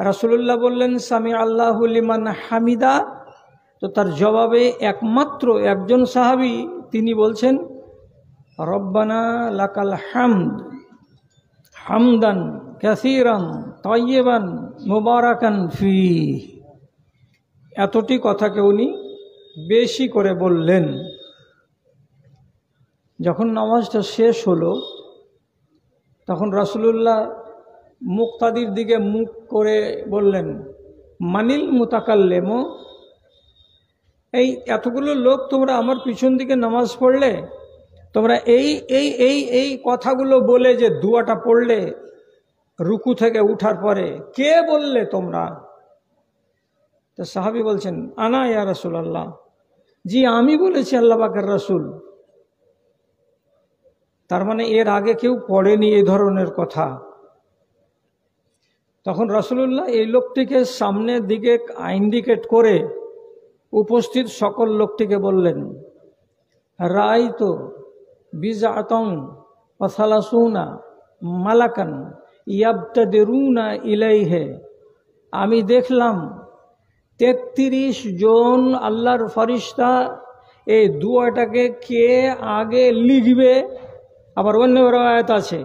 রাসূলুল্লাহ বললেন সামি আল্লাহু লিমান হামিদা। তো তার জবাবে একমাত্র একজন সাহাবী তিনি বলছেন রব্বানা লাকাল হামদ হামদান কাসীরান তাইয়িবান মুবারাকান ফি। এতটি কথাকে উনি বেশি করে বললেন। যখন নামাজটা শেষ হলো তখন রাসূলুল্লাহ মুক্তাদির দিকে মুখ করে বললেন মানিল মুতাকাল্লিমু, এই এতগুলো লোক তোমরা আমার পিছন দিকে নামাজ পড়লে, তোমরা এই এই এই এই কথাগুলো বলে যে দুয়াটা পড়লে রুকু থেকে উঠার পরে, কে বললে তোমরা? তো সাহাবী বলছেন আনা ইয়া রাসূলুল্লাহ, জি আমি বলেছি আল্লাহ পাকের রাসূল। তার মানে এর আগে কেউ পড়েনি এই ধরনের কথা। তখন রাসূলুল্লাহ এই লোকটিকে সামনের দিকে ইন্ডিকেট করে উপস্থিত সকল লোকটিকে বললেন রাআইতু বিজআতান ওয়া সালাসুনা মালাকান ইয়াবতাদিরুনা ইলাইহি, আমি দেখলাম 33 জন আল্লাহর ফেরেশতা এই দুয়াটাকে কে আগে লিখবে। আবার অন্য রায়াত আছে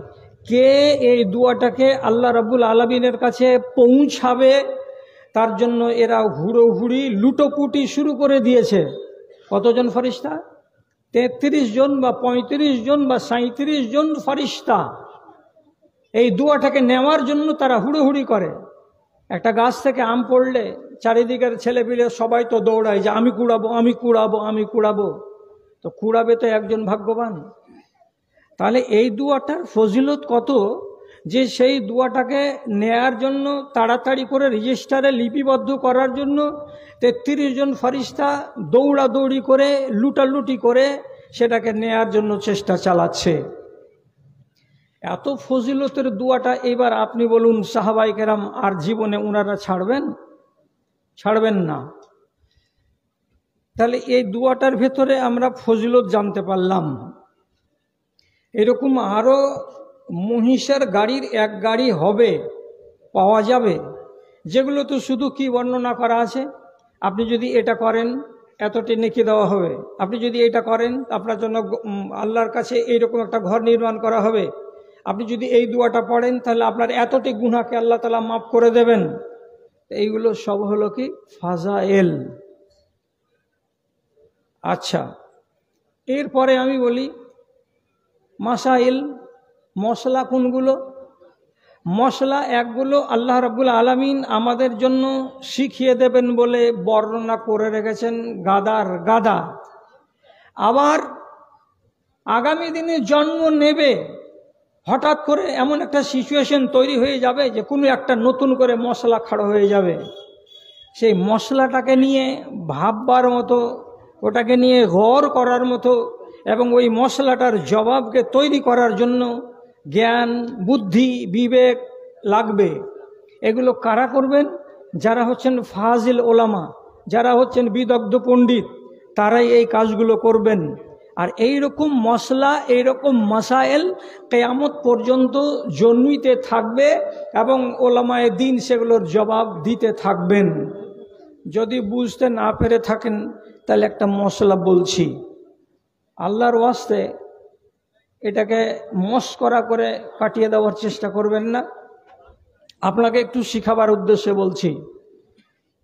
কে এই দুয়াটাকে আল্লাহ রাব্বুল আলামিনের কাছে পৌঁছাবে, তার জন্য এরা হুড়োহুড়ি লুটোপুটি শুরু করে দিয়েছে। কতজন ফেরেশতা? 33 জন বা 35 জন বা 37 জন ফেরেশতা এই দুয়াটাকে নেওয়ার জন্য তারা হুড়োহুড়ি করে। একটা গাছ থেকে আম পড়লে চারিদিকের ছেলেপিলে সবাই তো দৌড়ায় যে আমি কুড়াবো আমি কুড়াবো আমি কুড়াবো। তো কুড়াবে তো একজন ভাগ্যবান। তাহলে এই দুয়াটার ফজিলত কত যে সেই দুয়াটাকে নেয়ার জন্য তাড়াতাড়ি করে রেজিস্টারে লিপিবদ্ধ করার জন্য 33 জন ফেরেশতা দৌড়াদৌড়ি করে লুটালুটি করে সেটাকে নেয়ার জন্য চেষ্টা চালাচ্ছে। এত ফজিলতের দুয়াটা এবার আপনি বলুন সাহাবায়ে কেরাম আর জীবনে ওনারা ছাড়বেন? ছাড়বেন না। তাহলে এই দুয়াটার ভেতরে আমরা ফজিলত জানতে পারলাম। এরকম আরও মহিষের গাড়ির এক গাড়ি হবে, পাওয়া যাবে, যেগুলো তো শুধু কি বর্ণনা করা আছে, আপনি যদি এটা করেন এতটি নেকি দেওয়া হবে, আপনি যদি এটা করেন আপনার জন্য আল্লাহর কাছে এইরকম একটা ঘর নির্মাণ করা হবে, আপনি যদি এই দুয়াটা পড়েন তাহলে আপনার এতটি গুনাহকে আল্লাহ তাআলা মাফ করে দেবেন। এইগুলো সব হলো কি ফাজাইল। আচ্ছা, এরপরে আমি বলি মাসাইল। মশলা কোনগুলো? মশলা একগুলো আল্লাহ রাব্বুল আলামিন আমাদের জন্য শিখিয়ে দেবেন বলে বর্ণনা করে রেখেছেন গাদার গাদা। আবার আগামী দিনে জন্ম নেবে, হঠাৎ করে এমন একটা সিচুয়েশন তৈরি হয়ে যাবে যে কোনো একটা নতুন করে মশলা খাড়া হয়ে যাবে। সেই মশলাটাকে নিয়ে ভাববার মতো, ওটাকে নিয়ে গৌর করার মতো এবং ওই মশলাটার জবাবকে তৈরি করার জন্য জ্ঞান বুদ্ধি বিবেক লাগবে। এগুলো কারা করবেন? যারা হচ্ছেন ফাজিল ওলামা, যারা হচ্ছেন বিদগ্ধ পণ্ডিত, তারাই এই কাজগুলো করবেন। আর এই রকম মশলা এই রকম মাসাইল কিয়ামত পর্যন্ত জন্মিতে থাকবে এবং ওলামায়ে দ্বীন সেগুলোর জবাব দিতে থাকবেন। যদি বুঝতে না পেরে থাকেন তাহলে একটা মশলা বলছি, আল্লাহর ওয়াস্তে এটাকে মস্করা করে কাটিয়ে দেওয়ার চেষ্টা করবেন না, আপনাকে একটু শিখাবার উদ্দেশ্যে বলছি।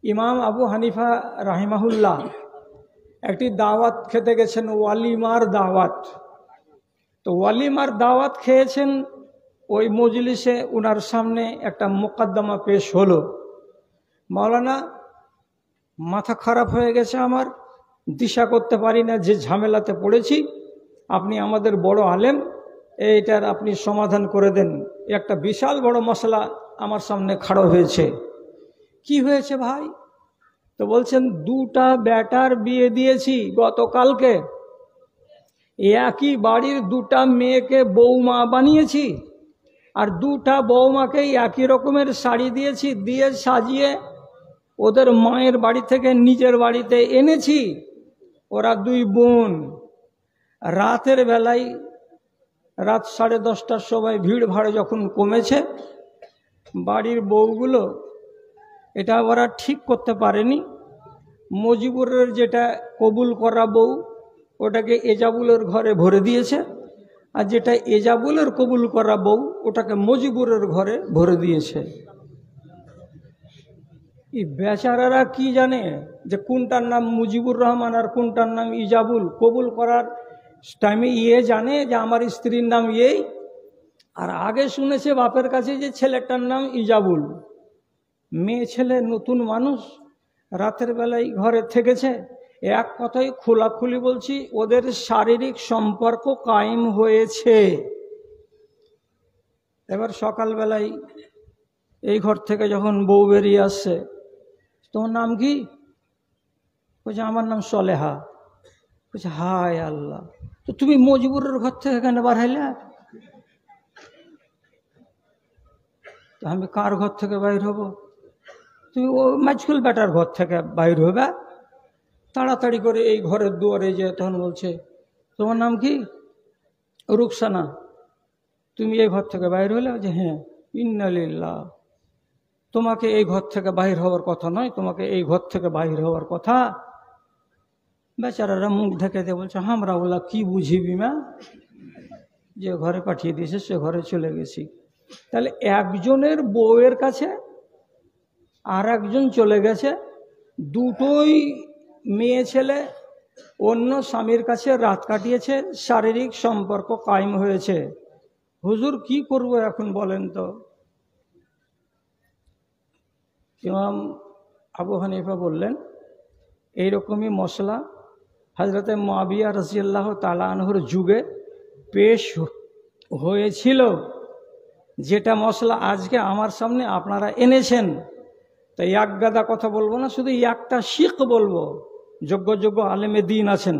ইমাম আবু হানিফা রাহিমাহুল্লাহ একটি দাওয়াত খেতে গেছেন, ওয়ালিমার দাওয়াত। তো ওয়ালিমার দাওয়াত খেয়েছেন, ওই মজলিসে ওনার সামনে একটা মোকদ্দমা পেশ হলো, মাওলানা মাথা খারাপ হয়ে গেছে আমার, দিশা করতে পারি না যে ঝামেলাতে পড়েছি, আপনি আমাদের বড় আলেম, এইটার আপনি সমাধান করে দেন। একটা বিশাল বড় মশলা আমার সামনে খাড়া হয়েছে। কি হয়েছে ভাই? তো বলছেন দুটা বেটার বিয়ে দিয়েছি গতকালকে, একই বাড়ির দুটা মেয়েকে বৌমা বানিয়েছি, আর দুটা বৌমাকে একই রকমের শাড়ি দিয়েছি, দিয়ে সাজিয়ে ওদের মায়ের বাড়ি থেকে নিজের বাড়িতে এনেছি। ওরা দুই বোন। রাতের বেলায় রাত 10:30টার সময় ভিড় ভাড় যখন কমেছে, বাড়ির বউগুলো এটা ওরা ঠিক করতে পারেনি। মজিবুরের যেটা কবুল করা বউ ওটাকে এজাবুলের ঘরে ভরে দিয়েছে, আর যেটা এজাবুলের কবুল করা বউ ওটাকে মজিবুরের ঘরে ভরে দিয়েছে। এই বেচারারা কি জানে যে কোনটার নাম মুজিবুর রহমান আর কোনটার নাম ইজাবুল? কবুল করার টাইমে জানে যে আমার স্ত্রীর নাম আর আগে শুনেছে বাপের কাছে যে ছেলেটার নাম ইজাবুল। মেয়ে ছেলে নতুন মানুষ, রাতের বেলায় ঘরে থেকেছে। এক কথায় খোলাখুলি বলছি, ওদের শারীরিক সম্পর্ক কায়েম হয়েছে। এবার সকালবেলায় এই ঘর থেকে যখন বউ বেরিয়ে আসছে, তোমার নাম কি? বলছে আমার নাম সলেহা। বলছে হায় আল্লাহ, তো তুমি মজবুরের ঘর থেকে এখানে বার হইলে? আমি কার ঘর থেকে বাইর হব? তুমি ও মাঝকুল বেটার ঘর থেকে বাইর হবে। তাড়াতাড়ি করে এই ঘরের দুয়ারে যে তখন বলছে তোমার নাম কি? রুকসানা। তুমি এই ঘর থেকে বাইর হলে? যে হ্যাঁ। ইন্নালিল্লাহ, তোমাকে এই ঘর থেকে বাহির হওয়ার কথা নয়, তোমাকে এই ঘর থেকে বাহির হওয়ার কথা। বেচারারা মুখ ঢেকে দিয়ে বলছে আমরা ওলা কি বুঝিবি মা, যে ঘরে পাঠিয়ে দিয়েছে সে ঘরে চলে গেছি। তাহলে একজনের বউয়ের কাছে আর একজন চলে গেছে, দুটোই মেয়ে ছেলে অন্য স্বামীর কাছে রাত কাটিয়েছে, শারীরিক সম্পর্ক কায়েম হয়েছে। হুজুর কি করব এখন বলেন তো? ইমাম আবু হানিফা বললেন এইরকমই মশলা হযরতে মুআবিয়া রাদিয়াল্লাহু তাআলা আনহুর যুগে পেশ হয়েছিল, যেটা মশলা আজকে আমার সামনে আপনারা এনেছেন। তাই এক গাদা কথা বলবো না, শুধু একটা শিখ বলবো। যোগ্য যোগ্য আলেমে দিন আছেন,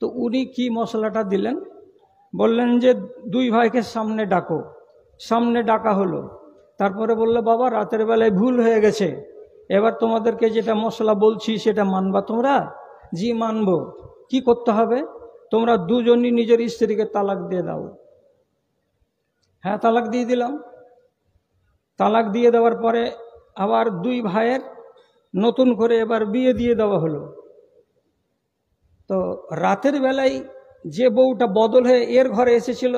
তো উনি কি মশলাটা দিলেন? বললেন যে দুই ভাইকে সামনে ডাকো। সামনে ডাকা হলো, তারপরে বললো বাবা রাতের বেলায় ভুল হয়ে গেছে, এবার তোমাদেরকে যেটা মশলা বলছি সেটা মানবা তোমরা? জি মানবো। কি করতে হবে? তোমরা দুজনই নিজের স্ত্রীকে তালাক দিয়ে দাও। হ্যাঁ, তালাক দিয়ে দিলাম। তালাক দিয়ে দেওয়ার পরে আবার দুই ভাইয়ের নতুন করে এবার বিয়ে দিয়ে দেওয়া হলো। তো রাতের বেলায় যে বউটা বদল হয়ে এর ঘরে এসেছিল,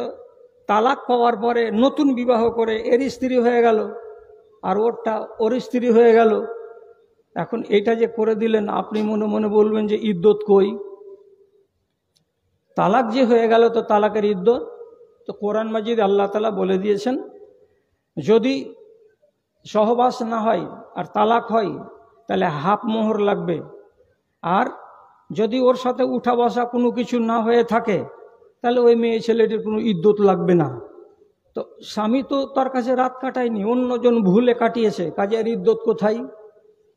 তালাক পাওয়ার পরে নতুন বিবাহ করে এর স্ত্রী হয়ে গেল, আর ওরটা ওর স্ত্রী হয়ে গেল। এখন এটা যে করে দিলেন, আপনি মনে মনে বলবেন যে ইদ্যত কই? তালাক যে হয়ে গেল তো তালাকের ইদ্যত তো কোরআন মাজিদ আল্লাহ তাআলা বলে দিয়েছেন, যদি সহবাস না হয় আর তালাক হয় তাহলে হাফ মোহর লাগবে। আর যদি ওর সাথে উঠা বসা কোনো কিছু না হয়ে থাকে তাহলে ওই মেয়ে ছেলেটির কোনো ইদ্যত লাগবে না। তো স্বামী তো তার কাছে রাত কাটায়নি, অন্যজন ভুলে কাটিয়েছে, কাজের ইদ্যত কোথায়?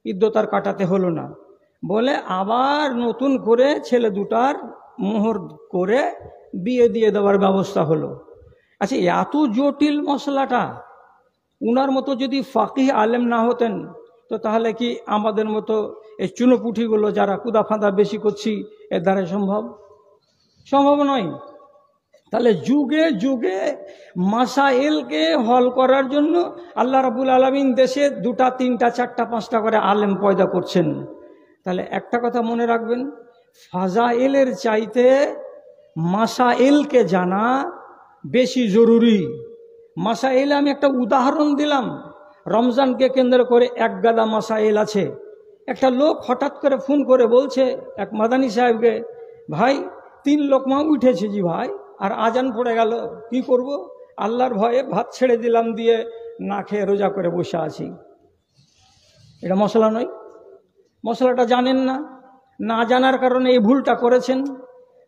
ইদ্যত আর কাটাতে হলো না বলে আবার নতুন করে ছেলে দুটার মোহর করে বিয়ে দিয়ে দেওয়ার ব্যবস্থা হলো। আচ্ছা, এত জটিল মশলাটা উনার মতো যদি ফাকিহ আলেম না হতেন তো তাহলে কি আমাদের মতো এই চুনোপুঠিগুলো যারা কুদা ফাঁদা বেশি করছি এর দ্বারা সম্ভব? সম্ভব নয়। তাহলে যুগে যুগে মাসাইলকে হল করার জন্য আল্লাহ রাব্বুল আলামিন দেশে 2টা 3টা 4টা 5টা করে আলেম পয়দা করছেন। তাহলে একটা কথা মনে রাখবেন, ফাজাইলের চাইতে মাসাইলকে জানা বেশি জরুরি। মাসাইল আমি একটা উদাহরণ দিলাম, রমজানকে কেন্দ্র করে এক গাদা মাসাইল আছে। একটা লোক হঠাৎ করে ফোন করে বলছে এক মাদানী সাহেবকে, ভাই 3 লোকমা উঠেছে জি ভাই, আর আজান পড়ে গেল, কি করব? আল্লাহর ভয়ে ভাত ছেড়ে দিলাম, দিয়ে না খেয়ে রোজা করে বসে আছি। এটা মশলা নয়? মশলাটা জানেন না, না জানার কারণে এই ভুলটা করেছেন।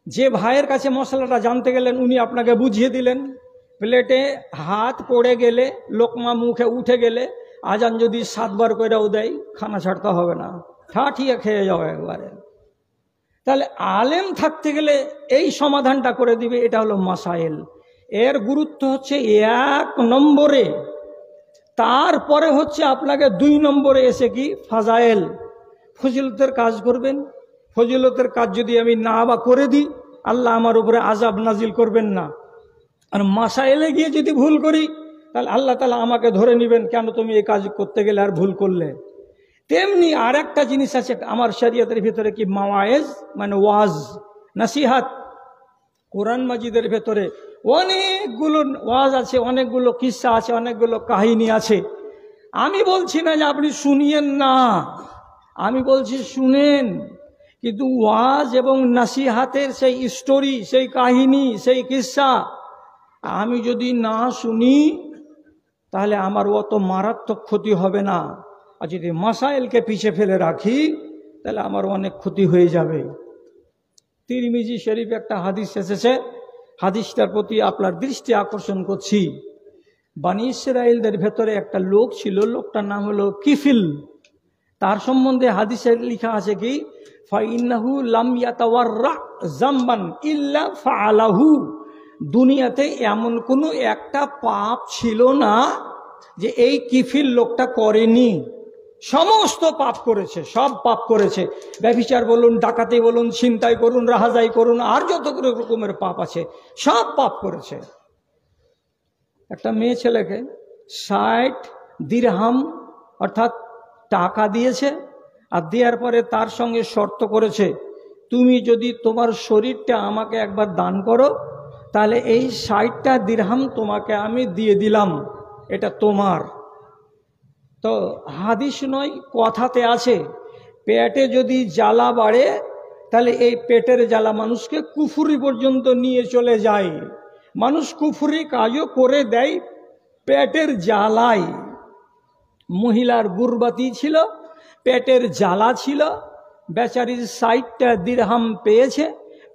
যে ভাইয়ের কাছে মশলাটা জানতে গেলেন উনি আপনাকে বুঝিয়ে দিলেন। প্লেটে হাত পড়ে গেলে, লোকমা মুখে উঠে গেলে, আজান যদি 7 বার করেও দেয়, খানা ছাড়তে হবে না, ঠাঠিয়ে খেয়ে যাও একবারে। তাহলে আলেম থাকতে গেলে এই সমাধানটা করে দিবে, এটা হলো মাসাইল। এর গুরুত্ব হচ্ছে 1 নম্বরে, তারপরে হচ্ছে আপনাকে 2 নম্বরে এসে কি ফাজাইল, ফজিলতের কাজ করবেন। ফজিলতের কাজ যদি আমি না বা করে দিই, আল্লাহ আমার উপরে আযাব নাজিল করবেন না। আর মাসাইলে গিয়ে যদি ভুল করি তাহলে আল্লাহ তাআলা আমাকে ধরে নেবেন, কেন তুমি এই কাজ করতে গেলে আর ভুল করলে। তেমনি আর একটা জিনিস আছে আমার শরীয়তের ভিতরে, কি মাওয়ায়েজ মানে ওয়াজ, নসিহাত। কোরআন মাজিদের ভেতরে অনেকগুলো ওয়াজ আছে, অনেকগুলো কিস্সা আছে, অনেকগুলো কাহিনী আছে। আমি বলছি না যে আপনি শুনিয়েন না, আমি বলছি শুনেন, কিন্তু ওয়াজ এবং নসিহাতের সেই স্টোরি, সেই কাহিনী, সেই কিস্সা আমি যদি না শুনি তাহলে আমার অত মারাত্মক ক্ষতি হবে না, আর যদি মাসাইলকে পিছে ফেলে রাখি তাহলে আমার অনেক ক্ষতি হয়ে যাবে। তিরমিজি শরীফ একটা হাদিস এসেছে, হাদিসটার প্রতি আপনার দৃষ্টি আকর্ষণ করছি। বনী ইসরাইলদের ভেতরে একটা লোক ছিল, লোকটার নাম হলো কিফিল। তার সম্বন্ধে হাদিসে লেখা আছে কি, ফাইন্নাহু লাম ইয়াতাওয়াররা যামবান ইল্লা ফাআলাহু। দুনিয়াতে এমন কোনো একটা পাপ ছিল না যে এই কিফিল লোকটা করেনি। সমস্ত পাপ করেছে, সব পাপ করেছে। ব্যভিচার বলুন, ডাকাতি বলুন, ছিনতাই করুন, রাহাজাই করুন, আর যত রকমের পাপ আছে সব পাপ করেছে। একটা মেয়ে ছেলেকে 60 দিরহাম অর্থাৎ টাকা দিয়েছে, আর দেওয়ার পরে তার সঙ্গে শর্ত করেছে, তুমি যদি তোমার শরীরটা আমাকে একবার দান করো তাহলে এই 60টা দিরহাম তোমাকে আমি দিয়ে দিলাম, এটা তোমার। তো হাদিস নয়, কথাতে আছে, পেটে যদি জ্বালা বাড়ে তাহলে এই পেটের জ্বালা মানুষকে কুফরি পর্যন্ত নিয়ে চলে যায়। মানুষ কুফরি কাজও করে দেয় পেটের জ্বালায়। মহিলার গুরবাতি ছিল, পেটের জ্বালা ছিল, বেচারির 60টা দিরহাম পেয়েছে,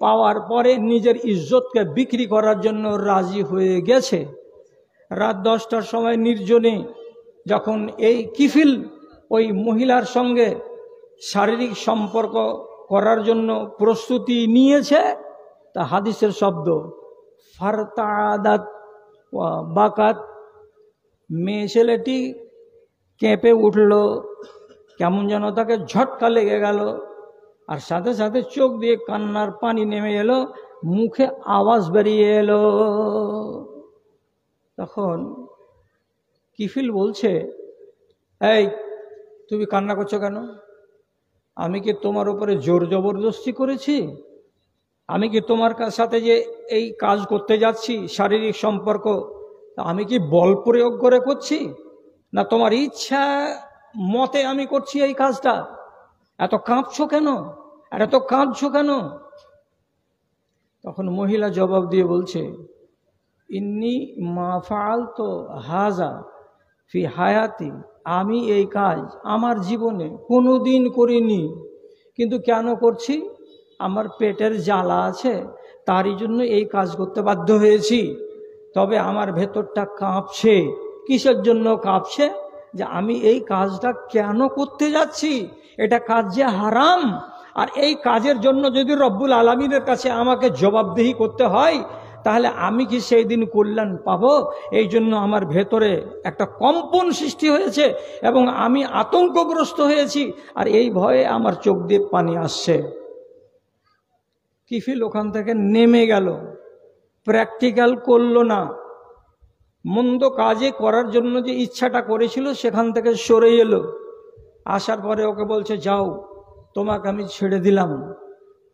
পাওয়ার পরে নিজের ইজ্জতকে বিক্রি করার জন্য রাজি হয়ে গেছে। রাত 10টার সময় নির্জনে যখন এই কিফিল ওই মহিলার সঙ্গে শারীরিক সম্পর্ক করার জন্য প্রস্তুতি নিয়েছে, তা হাদিসের শব্দ ফারতাদাত ওয়া বাকাত, মেয়ে ছেলেটি কেঁপে উঠল, কেমন যেন তাকে ঝটকা লেগে গেল, আর সাথে সাথে চোখ দিয়ে কান্নার পানি নেমে এলো, মুখে আওয়াজ বেরিয়ে এলো। তখন কিফিল বলছে, এই তুমি কান্না করছো কেন? আমি কি তোমার উপরে জোর জবরদস্তি করেছি? আমি কি তোমার সাথে যে এই কাজ করতে যাচ্ছি শারীরিক সম্পর্ক, আমি কি বল প্রয়োগ করে করছি, না তোমার ইচ্ছা মতে আমি করছি এই কাজটা? এত কাঁপছো কেন, আর এত কাঁদছো কেন? তখন মহিলা জবাব দিয়ে বলছে, ইন্নি মা ফাআলতু হাযা ফি হায়াতি, আমি এই কাজ আমার জীবনে কোনোদিন করিনি, কিন্তু কেন করছি? আমার পেটের জ্বালা আছে, তারই জন্য এই কাজ করতে বাধ্য হয়েছি। তবে আমার ভেতরটা কাঁপছে। কিসের জন্য কাঁপছে? যে আমি এই কাজটা কেন করতে যাচ্ছি, এটা কাজ যে হারাম, আর এই কাজের জন্য যদি রব্বুল আলামিনের কাছে আমাকে জবাবদিহি করতে হয় তাহলে আমি কি সেই দিন কল্যাণ পাবো? এই জন্য আমার ভেতরে একটা কম্পন সৃষ্টি হয়েছে এবং আমি আতঙ্কগ্রস্ত হয়েছি, আর এই ভয়ে আমার চোখ দিয়ে পানি আসছে। কিফিল ওখান থেকে নেমে গেল, প্র্যাকটিক্যাল করলো না, মন্দ কাজে করার জন্য যে ইচ্ছাটা করেছিল সেখান থেকে সরে এলো। আসার পরে ওকে বলছে, যাও, তোমাকে আমি ছেড়ে দিলাম,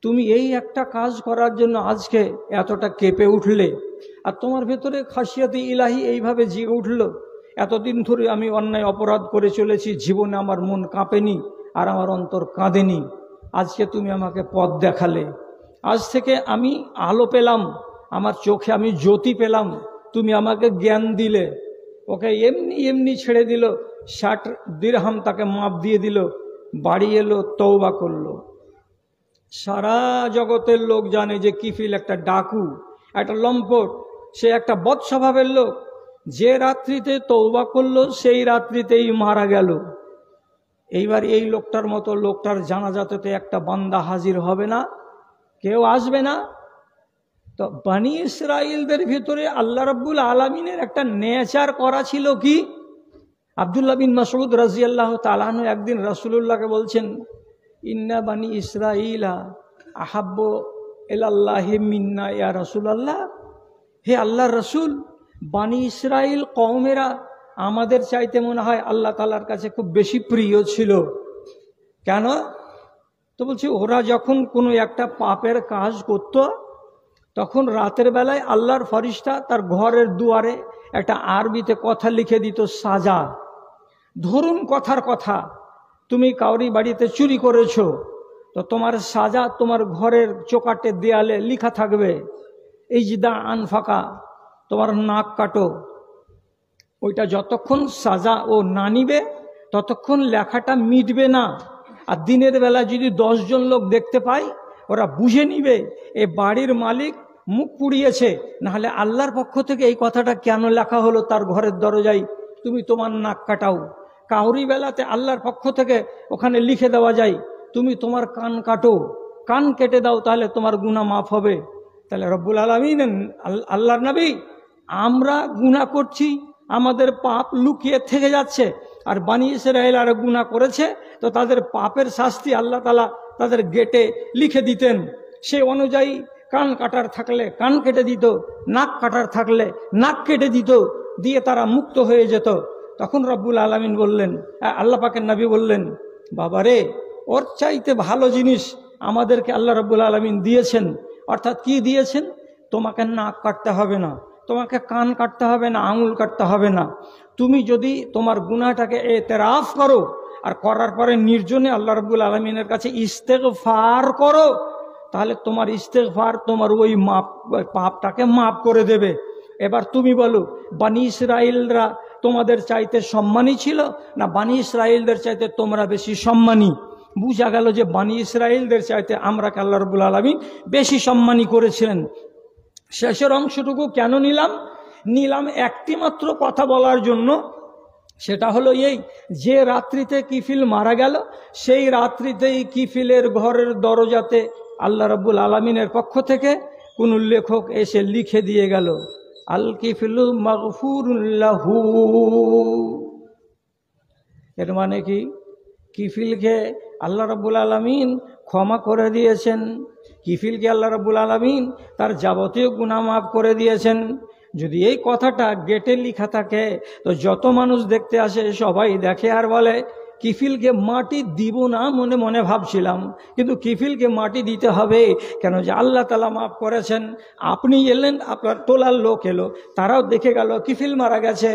তুমি এই একটা কাজ করার জন্য আজকে এতটা কেঁপে উঠলে, আর তোমার ভেতরে খাসিয়াতে ইলাহি এইভাবে জেগে উঠল। এতদিন ধরে আমি অন্যায় অপরাধ করে চলেছি, জীবনে আমার মন কাঁপেনি আর আমার অন্তর কাঁদেনি, আজকে তুমি আমাকে পথ দেখালে, আজ থেকে আমি আলো পেলাম, আমার চোখে আমি জ্যোতি পেলাম, তুমি আমাকে জ্ঞান দিলে। ওকে এমনি এমনি ছেড়ে দিল, 60 দিরহাম তাকে মাপ দিয়ে দিল, বাড়ি এলো, তওবা করলো। সারা জগতের লোক জানে যে কিফিল একটা ডাকু, একটা লম্পট, সে একটা বদ স্বভাবের লোক। যে রাত্রিতে তওবা করলো সেই রাত্রিতেই মারা গেল। এইবার এই লোকটার মতো লোকটার জানাজাতে একটা বান্দা হাজির হবে না, কেউ আসবে না। তো বনী ইসরাইলদের ভিতরে আল্লাহ রাব্বুল আলামিনের একটা নেচার করা ছিল কি, আব্দুল্লাহ বিন মাসউদ রাদিয়াল্লাহু তাআলা আনহু একদিন রাসূলুল্লাহকে বলছেন, ইন্না বানি ইসরাইলা আহাব্বু ইলাল্লাহি মিন্না ইয়া রাসূলুল্লাহ, হে আল্লাহর রাসূল, বানি ইসরাইল কওমেরা আমাদের চাইতে মনে হয় আল্লাহ তাআলার কাছে খুব বেশি প্রিয় ছিল। কেন? তো বলছি ওরা যখন কোনো একটা পাপের কাজ করত তখন রাতের বেলায় আল্লাহর ফরিস্তা তার ঘরের দুয়ারে একটা আরবিতে কথা লিখে দিত, সাজা। ধরুন কথার কথা, তুমি কাউরি বাড়িতে চুরি করেছো, তো তোমার সাজা তোমার ঘরের চোকাটে দেয়ালে লিখা থাকবে, ইজদা আনফাকা, তোমার নাক কাটো। ওইটা যতক্ষণ সাজা ও না নিবে ততক্ষণ লেখাটা মিটবে না। আর দিনের বেলা যদি 10 জন লোক দেখতে পায়, ওরা বুঝে নিবে এ বাড়ির মালিক মুখ পুড়িয়েছে, নাহলে আল্লাহর পক্ষ থেকে এই কথাটা কেন লেখা হলো তার ঘরের দরজায়, তুমি তোমার নাক কাটাও। কাউরি বেলাতে আল্লাহর পক্ষ থেকে ওখানে লিখে দেওয়া যায়, তুমি তোমার কান কাটো, কান কেটে দাও, তাহলে তোমার গুনাহ মাফ হবে। তাহলে রব্বুল আলামিন, আল্লাহর নবী, আমরা গুনাহ করছি, আমাদের পাপ লুকিয়ে থেকে যাচ্ছে, আর বনি ইসরাইল আর গুনাহ করেছে, তো তাদের পাপের শাস্তি আল্লাহ তাআলা তাদের গেটে লিখে দিতেন। সে অনুযায়ী কান কাটার থাকলে কান কেটে দিত, নাক কাটার থাকলে নাক কেটে দিত, দিয়ে তারা মুক্ত হয়ে যেত। তখন রব্বুল আলামিন বললেন, আল্লাহ পাকের নবী বললেন, বাবারে, ওর চাইতে ভালো জিনিস আমাদেরকে আল্লাহ রব্বুল আলামিন দিয়েছেন। অর্থাৎ কি দিয়েছেন? তোমাকে নাক কাটতে হবে না, তোমাকে কান কাটতে হবে না, আঙুল কাটতে হবে না। তুমি যদি তোমার গুনাহটাকে এতেরাফ করো, আর করার পরে নির্জনে আল্লাহ রাব্বুল আলামিনের কাছে ইস্তেগফার করো, তাহলে তোমার ইস্তেগফার তোমার ওই পাপটাকে মাফ করে দেবে। এবার তুমি বলো, বনি ইসরাইলরা তোমাদের চাইতে সম্মানী ছিল না বনি ইসরাইলদের চাইতে তোমরা বেশি সম্মানী? বুঝা গেল যে বনি ইসরাইলদের চাইতে আমরাকে আল্লাহ রাব্বুল আলামিন বেশি সম্মানী করেছিলেন। শেষের অংশটুকু কেন নিলাম একটি মাত্র কথা বলার জন্য, সেটা হলো এই যে রাত্রিতে কিফিল মারা গেল, সেই রাত্রিতেই কিফিলের ঘরের দরজাতে আল্লাহ রাব্বুল আলামিনের পক্ষ থেকে কোন লেখক এসে লিখে দিয়ে গেল, আল কিফিলু মাগফুরুন লাহু। এর মানে কি? কিফিলকে আল্লাহ রাব্বুল আলামিন ক্ষমা করে দিয়েছেন, কিফিলকে আল্লাহ রাব্বুল আলামিন তার যাবতীয় গুনাহ মাফ করে দিয়েছেন। যদি এই কথাটা গেটে লেখা থাকে, তো যত মানুষ দেখতে আসে সবাই দেখে আর বলে, কিফিলকে মাটি দিব না মনে মনে ভাবছিলাম, কিন্তু কিফিলকে মাটি দিতে হবে, কেন যে আল্লাহ তাআলা মাফ করেছেন। আপনি এলেন, আপনার তোলার লোক এলো, তারাও দেখে গেল কিফিল মারা গেছে,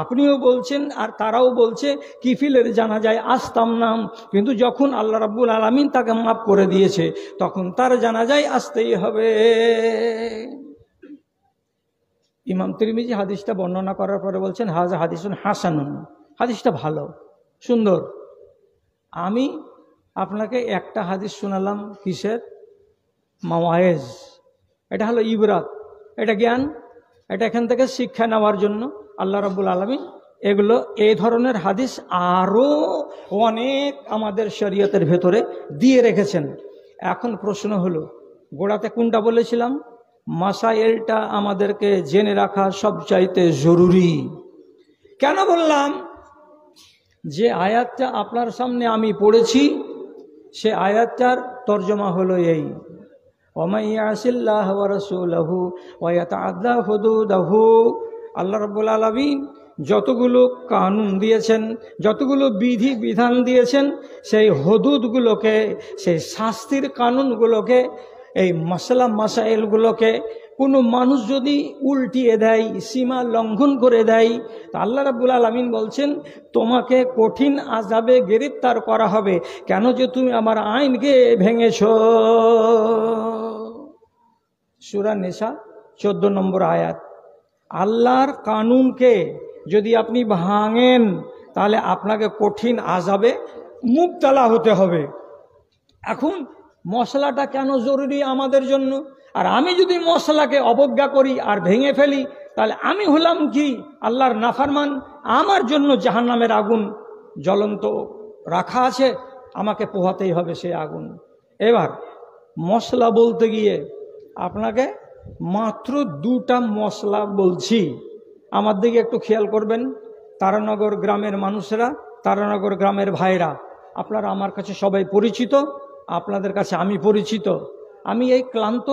আপনিও বলছেন আর তারাও বলছে কিফিলের জানাজায় আসতাম না, কিন্তু যখন আল্লাহ রাব্বুল আলামিন তাকে মাফ করে দিয়েছে, তখন তার জানাজায় আসতেই হবে। ইমাম তিরমিজি হাদিসটা বর্ণনা করার পরে বলছেন, হাযা হাদিসুন হাসানুন, হাদিসটা ভালো, সুন্দর। আমি আপনাকে একটা হাদিস শোনালাম, কিসের? মাওয়ায়েজ। এটা হলো ইবরাত, এটা জ্ঞান, এটা এখান থেকে শিক্ষা নেওয়ার জন্য আল্লাহ রাব্বুল আলামিন এগুলো, এই ধরনের হাদিস আরও অনেক আমাদের শরীয়তের ভেতরে দিয়ে রেখেছেন। এখন প্রশ্ন হলো, গোড়াতে কোনটা বলেছিলাম? মাসাইলটা আমাদেরকে জেনে রাখা সবচাইতে জরুরি। কেন বললাম? যে আয়াতটা আপনার সামনে আমি পড়েছি, সে আয়াতটার তর্জমা হলো এই, ওয়ামাই ইয়াসিল্লাহ ওয়া রাসূলাহু ওয়া ইয়াতাআদ্দা হুদুদাহু। আল্লাহ রাব্বুল আলামিন যতগুলো কানুন দিয়েছেন, যতগুলো বিধি বিধান দিয়েছেন, সেই হুদুদগুলোকে, সেই শাস্তির কানুনগুলোকে, এই মাসাইলগুলোকে কোনো মানুষ যদি উল্টিয়ে দেয়, সীমা লঙ্ঘন করে দেয়, তা আল্লাহ রাব্বুল আলামিন বলছেন তোমাকে কঠিন আযাবে গ্রেফতার করা হবে। কেন? যে তুমি আমার আইনকে ভেঙেছ। সূরা নিসা 14 নম্বর আয়াত। আল্লাহর কানুনকে যদি আপনি ভাঙেন, তাহলে আপনাকে কঠিন আযাবে মুবতালা হতে হবে। এখন মশলাটা কেন জরুরি আমাদের জন্য? আর আমি যদি মশলাকে অবজ্ঞা করি আর ভেঙে ফেলি, তাহলে আমি হলাম কি? আল্লাহর নাফরমান। আমার জন্য জাহান্নামের আগুন জ্বলন্ত রাখা আছে, আমাকে পোহাতেই হবে সেই আগুন। এবার মশলা বলতে গিয়ে আপনাকে মাত্র 2টা মশলা বলছি, আমার দিকে একটু খেয়াল করবেন। তারানগর গ্রামের মানুষেরা, তারানগর গ্রামের ভাইরা, আপনারা আমার কাছে সবাই পরিচিত, আপনাদের কাছে আমি পরিচিত। আমি এই ক্লান্ত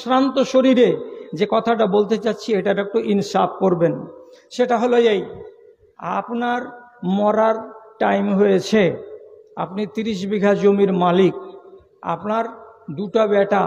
শ্রান্ত শরীরে যে কথাটা বলতে চাচ্ছি, এটার একটু ইনসাফ করবেন। সেটা হলো এই, আপনার মরার টাইম হয়েছে, আপনি 30 বিঘা জমির মালিক, আপনার দুটা বেটা,